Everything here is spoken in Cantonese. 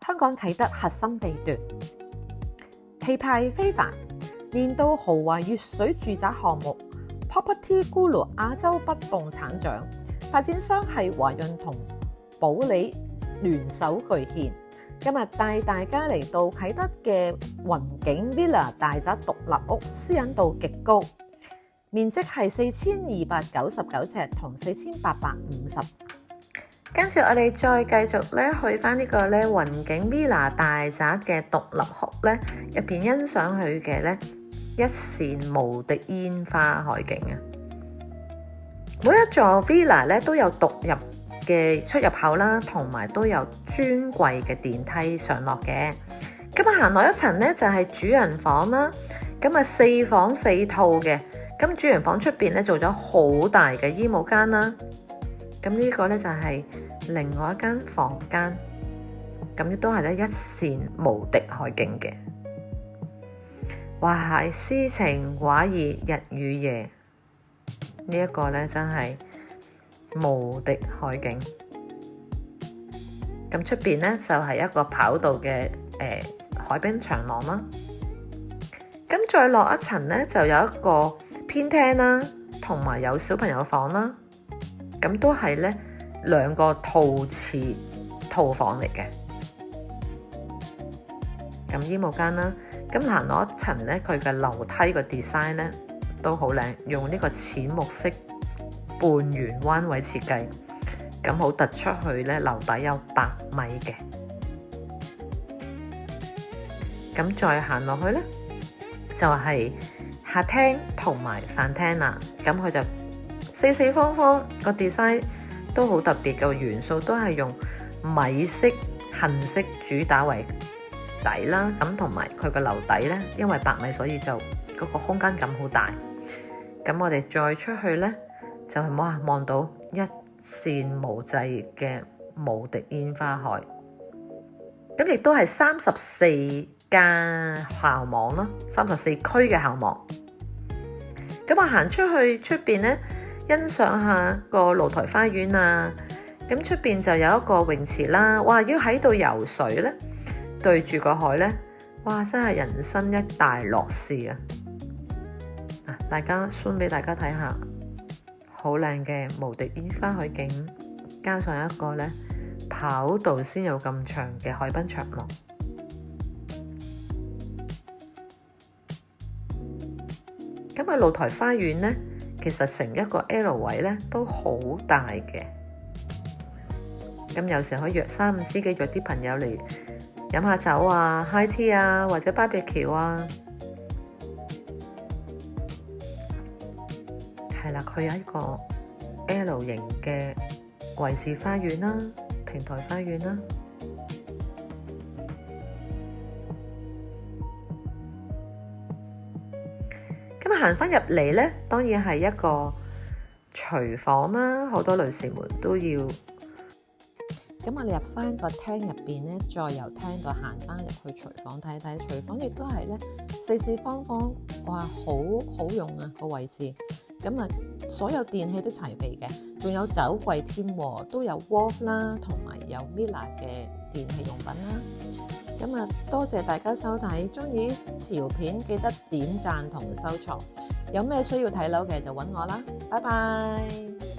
香港啟德核心地段，氣派非凡，年度豪華粵水住宅項目 Property Guru 亞洲不動產獎，發展商係華潤同保利聯手巨獻。今日帶大家嚟到啟德嘅雲景 Villa 大宅獨立屋，私隱度極高，面積係4299尺同4850。跟住我哋再繼續咧去翻呢個咧雲景 Villa 大宅嘅獨立屋咧，入邊欣賞佢嘅咧一線無敵煙花海景啊！每一座 Villa 咧都有獨入嘅出入口啦，同埋都有尊貴嘅電梯上落嘅。今日行落一層咧就係主人房啦，咁啊4房4套嘅。咁主人房出邊咧做咗好大嘅衣帽間啦。咁呢個咧就係另外一間房間，咁亦都係咧一線無敵海景嘅。哇，係詩情畫意日與夜，呢一個咧真係無敵海景。咁出邊咧就係一個跑道嘅海濱長廊啦。咁再落一層咧就有一個偏廳啦，同埋有小朋友房啦。咁都係咧兩個套廁套房嚟嘅。咁衣帽間啦，咁行落一層咧，佢嘅樓梯個 design 咧都好靚，用呢個淺木色半圓彎位設計，咁好突出去咧樓底有8米嘅。咁再行落去咧，就係客廳同埋飯廳啦。咁佢就四方方，個 design 都好特別嘅元素，都係用米色、杏色主打為底啦。咁同埋佢個樓底咧，因為8米，所以就嗰個空間感好大。咁我哋再出去咧，就係望到一線無際嘅無敵煙花海。咁亦都係34間校網啦，34區嘅校網。咁我行出去出邊咧，欣賞下個露台花園啊。咁出邊就有一個泳池啦。哇！要喺度游水咧，對住個海咧，哇！真係人生一大樂事啊！大家 show 俾大家睇下，好靚嘅無敵煙花海景，加上一個咧跑道先有咁長嘅海濱長廊。咁啊，露台花園咧，其實成一個 L 位咧都好大嘅。咁有時可以約3、5知己，約啲朋友嚟飲下酒啊、high tea 啊，或者 barbecue 啊。係啦，佢有一個 L 型嘅位置花園啦、平台花園啦。咁行返入嚟咧，當然係一個廚房啦，好多女士們都要。咁我哋入返個廳入邊咧，再由廳度行返入去廚房睇睇。廚房亦都係咧四方方，哇，好用啊個位置。咁啊，所有電器都齊備嘅，仲有酒櫃添，都有 Wolf 啦，同埋有 Miller 嘅電器用品啦。咁啊，多謝大家收睇，鍾意條片記得點讚同收藏。有咩需要睇樓嘅就揾我啦，拜拜。